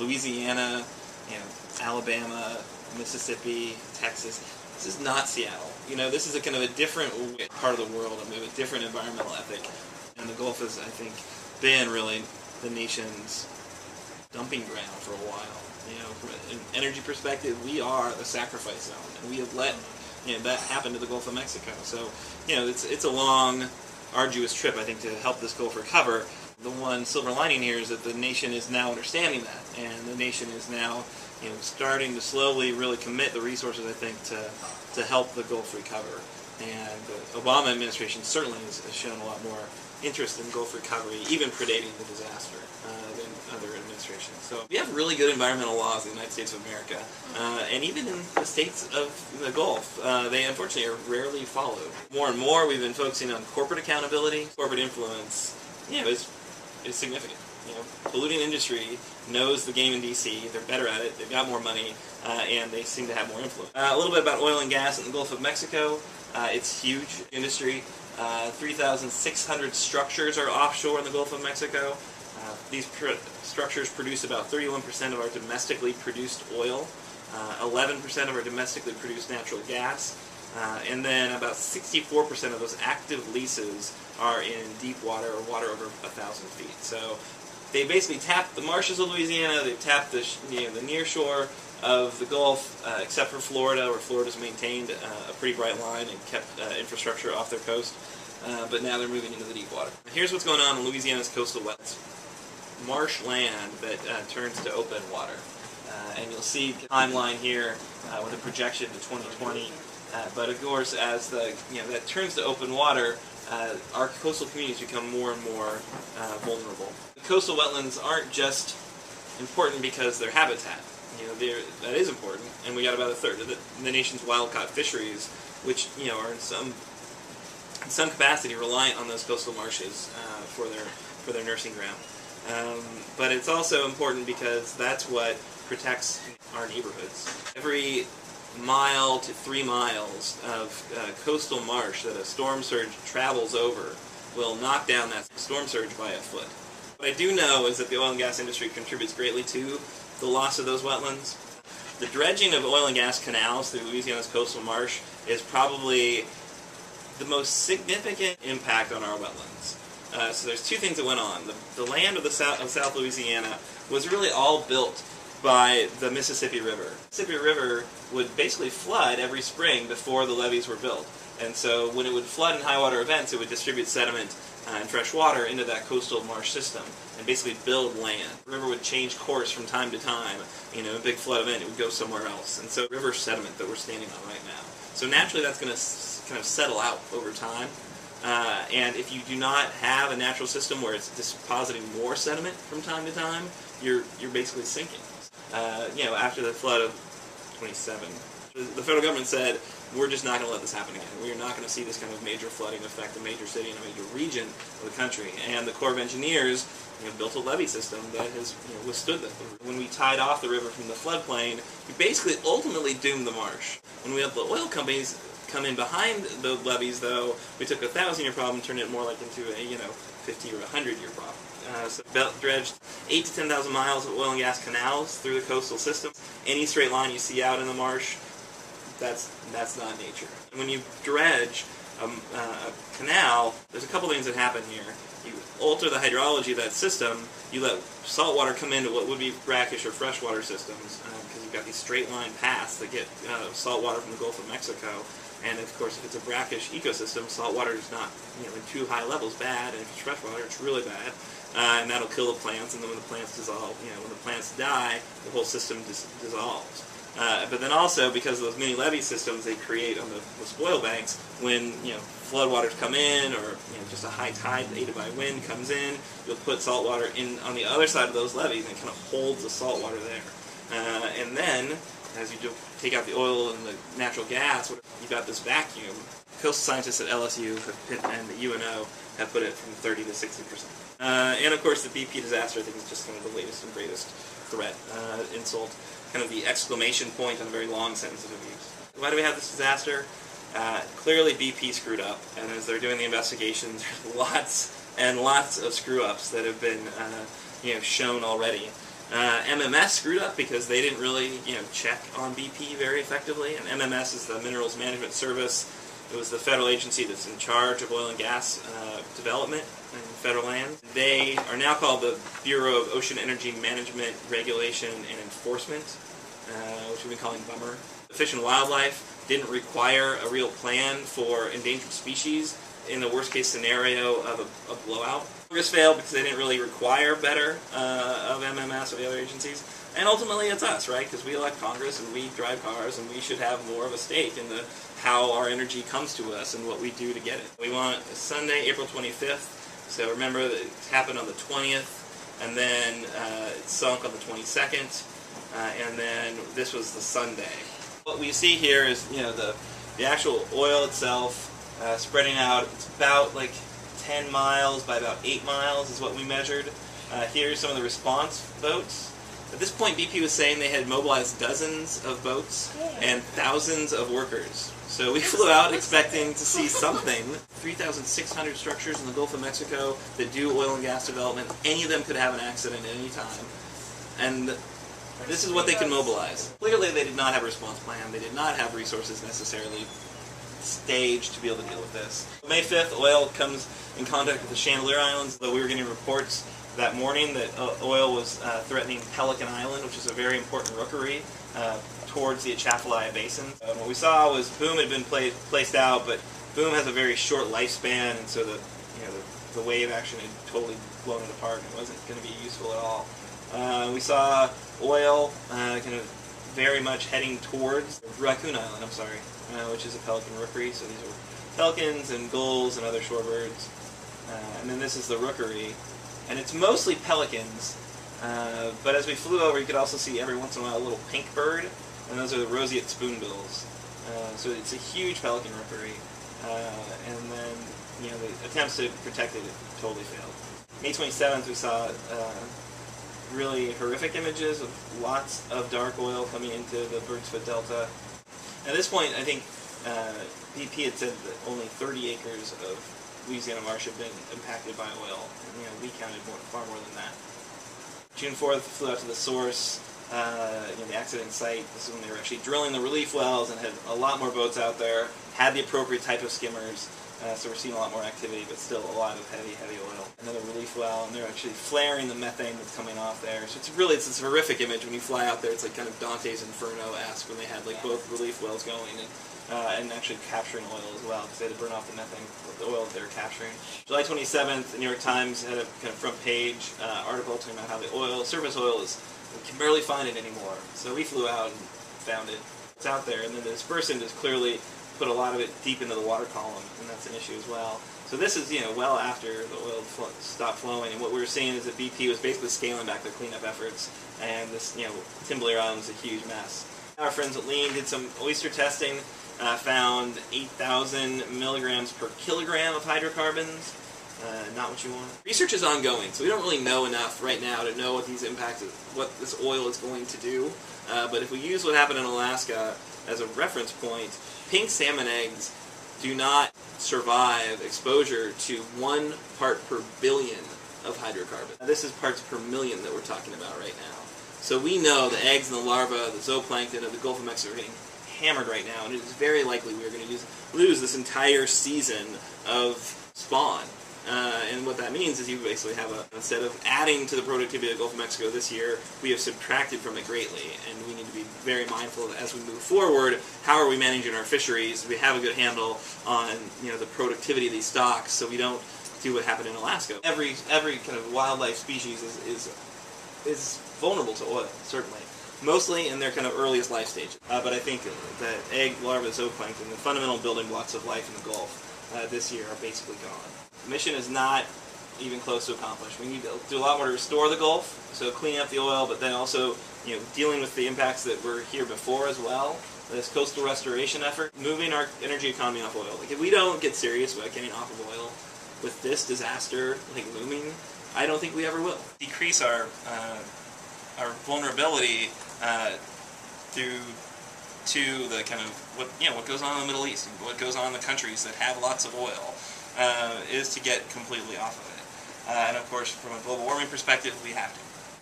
Louisiana, Alabama, Mississippi, Texas. This is not Seattle. This is a kind of a different part of the world, a different environmental ethic. And the Gulf has, I think, been really the nation's dumping ground for a while. From an energy perspective, we are the sacrifice zone, and we have let that happen to the Gulf of Mexico. So, it's a long, arduous trip, I think, to help this Gulf recover. The one silver lining here is that the nation is now understanding that, and the nation is now, starting to slowly really commit the resources, I think, to help the Gulf recover. And the Obama administration certainly has shown a lot more interest in Gulf recovery, even predating the disaster, than other administrations. So we have really good environmental laws in the United States of America, and even in the states of the Gulf, they unfortunately are rarely followed. More and more, we've been focusing on corporate accountability. Corporate influence, is significant. Polluting industry knows the game in D.C. They're better at it. They've got more money, and they seem to have more influence. A little bit about oil and gas in the Gulf of Mexico. It's huge industry. 3,600 structures are offshore in the Gulf of Mexico. These structures produce about 31% of our domestically produced oil, 11% of our domestically produced natural gas, and then about 64% of those active leases are in deep water or water over 1,000 feet. So they basically tapped the marshes of Louisiana. They've tapped the near shore of the Gulf, except for Florida, where Florida's maintained a pretty bright line and kept infrastructure off their coast. But now they're moving into the deep water. Here's what's going on in Louisiana's coastal wetlands. Marsh land that turns to open water. And you'll see the timeline here with a projection to 2020. But of course, as that turns to open water, our coastal communities become more and more vulnerable. The coastal wetlands aren't just important because they're habitat. That is important, and we got about a third of the nation's wild-caught fisheries, which are in some capacity reliant on those coastal marshes for their nursing ground. But it's also important because that's what protects our neighborhoods. Every mile to 3 miles of coastal marsh that a storm surge travels over will knock down that storm surge by a foot. What I do know is that the oil and gas industry contributes greatly to the loss of those wetlands. The dredging of oil and gas canals through Louisiana's coastal marsh is probably the most significant impact on our wetlands. So there's two things that went on. The land of South Louisiana was really all built by the Mississippi River. The Mississippi River would basically flood every spring before the levees were built. And so when it would flood in high water events, it would distribute sediment and fresh water into that coastal marsh system and basically build land. The river would change course from time to time. A big flood event, it would go somewhere else. And so river sediment that we're standing on right now. So naturally that's going to kind of settle out over time. And if you do not have a natural system where it's depositing more sediment from time to time, you're basically sinking. After the flood of 27, the federal government said, we're just not going to let this happen again. We are not going to see this kind of major flooding affect a major city and a major region of the country. And the Corps of Engineers built a levee system that has withstood that. When we tied off the river from the floodplain, we basically ultimately doomed the marsh. When we had the oil companies come in behind the levees, though, we took a 1,000-year problem and turned it more like into a 50 or 100-year problem. So dredged 8 to 10,000 miles of oil and gas canals through the coastal system. Any straight line you see out in the marsh, that's not nature. When you dredge a canal, there's a couple things that happen here. You alter the hydrology of that system. You let salt water come into what would be brackish or freshwater systems because you've got these straight line paths that get salt water from the Gulf of Mexico. And of course, if it's a brackish ecosystem, salt water is not in too high levels bad, and if it's freshwater, it's really bad. And that'll kill the plants, and then when the plants dissolve, when the plants die, the whole system dissolves. But then also, because of those mini levee systems they create on the spoil banks, when floodwaters come in, or just a high tide aided by wind comes in, you'll put salt water in on the other side of those levees, and it kind of holds the salt water there. And then, as you take out the oil and the natural gas, you've got this vacuum. Coastal scientists at LSU and the UNO have put it from 30 to 60%. And of course, the BP disaster, I think, is just kind of the latest and greatest threat, insult, kind of the exclamation point on a very long sentence of abuse. Why do we have this disaster? Clearly, BP screwed up, and as they're doing the investigations, there's lots and lots of screw-ups that have been shown already. MMS screwed up because they didn't really, check on BP very effectively. And MMS is the Minerals Management Service. It was the federal agency that's in charge of oil and gas development in federal land. They are now called the Bureau of Ocean Energy Management, Regulation, and Enforcement, which we've been calling BUMMER. Fish and Wildlife didn't require a real plan for endangered species in the worst-case scenario of a blowout. Congress failed because they didn't really require better of MMS or the other agencies. And ultimately it's us, right? Because we elect Congress and we drive cars and we should have more of a stake in how our energy comes to us and what we do to get it. We want Sunday, April 25th. So remember that it happened on the 20th, and then it sunk on the 22nd, and then this was the Sunday. What we see here is, the actual oil itself spreading out. It's about like 10 miles by about 8 miles is what we measured. Here's some of the response boats. At this point, BP was saying they had mobilized dozens of boats and thousands of workers. So we flew out expecting to see something. 3,600 structures in the Gulf of Mexico that do oil and gas development. Any of them could have an accident at any time. And this is what they can mobilize. Clearly they did not have a response plan. They did not have resources necessarily staged to be able to deal with this. May 5th, oil comes in contact with the Chandelier Islands. Though we were getting reports that morning that oil was threatening Pelican Island, which is a very important rookery towards the Atchafalaya Basin. What we saw was boom had been placed out, but boom has a very short lifespan, and so the wave action had totally blown it apart and it wasn't going to be useful at all. We saw oil kind of very much heading towards Raccoon Island, which is a pelican rookery. So these are pelicans and gulls and other shorebirds. And then this is the rookery. And it's mostly pelicans, but as we flew over, you could also see every once in a while a little pink bird, and those are the roseate spoonbills. So it's a huge pelican rookery, and then the attempts to protect it totally failed. May 27th, we saw really horrific images of lots of dark oil coming into the Bird's Foot Delta. At this point, I think BP had said that only 30 acres of Louisiana marsh have been impacted by oil, and we counted far more than that. June 4th, flew out to the source, the accident site. This is when they were actually drilling the relief wells and had a lot more boats out there, had the appropriate type of skimmers, so we're seeing a lot more activity, but still a lot of heavy oil. Another relief well, and they're actually flaring the methane that's coming off there. So it's this horrific image when you fly out there. It's like kind of Dante's Inferno-esque when they had like both relief wells going and actually capturing oil as well, because they had to burn off the methane, the oil that they were capturing. July 27th, the New York Times had a kind of front page article talking about how the surface oil we can barely find it anymore. So we flew out and found it. It's out there, and then the dispersant is clearly put a lot of it deep into the water column, and that's an issue as well. So this is, well after the oil stopped flowing, and what we were seeing is that BP was basically scaling back their cleanup efforts, and this, Chandelier Island was a huge mess. Our friends at Lean did some oyster testing, found 8,000 milligrams per kilogram of hydrocarbons. Not what you want. Research is ongoing, so we don't really know enough right now to know what these impacts, what this oil is going to do. But if we use what happened in Alaska as a reference point, pink salmon eggs do not survive exposure to 1 part per billion of hydrocarbon. This is parts per million that we're talking about right now. So we know the eggs and the larvae, the zooplankton of the Gulf of Mexico are getting hammered right now, and it is very likely we are going to lose this entire season of spawn. And what that means is you basically have instead of adding to the productivity of the Gulf of Mexico this year, we have subtracted from it greatly, and we need to be very mindful of, as we move forward, how are we managing our fisheries? Do we have a good handle on the productivity of these stocks, so we don't do what happened in Alaska? Every kind of wildlife species is vulnerable to oil, certainly. Mostly in their kind of earliest life stages. But I think that egg, larva, zooplankton, the fundamental building blocks of life in the Gulf this year are basically gone. The mission is not even close to accomplished. We need to do a lot more to restore the Gulf, so cleaning up the oil, but then also dealing with the impacts that were here before as well. This coastal restoration effort, moving our energy economy off oil. Like if we don't get serious about getting off of oil with this disaster looming, I don't think we ever will. Decrease our vulnerability to the kind of what goes on in the Middle East and what goes on in the countries that have lots of oil is to get completely off of it. And of course, from a global warming perspective, we have to.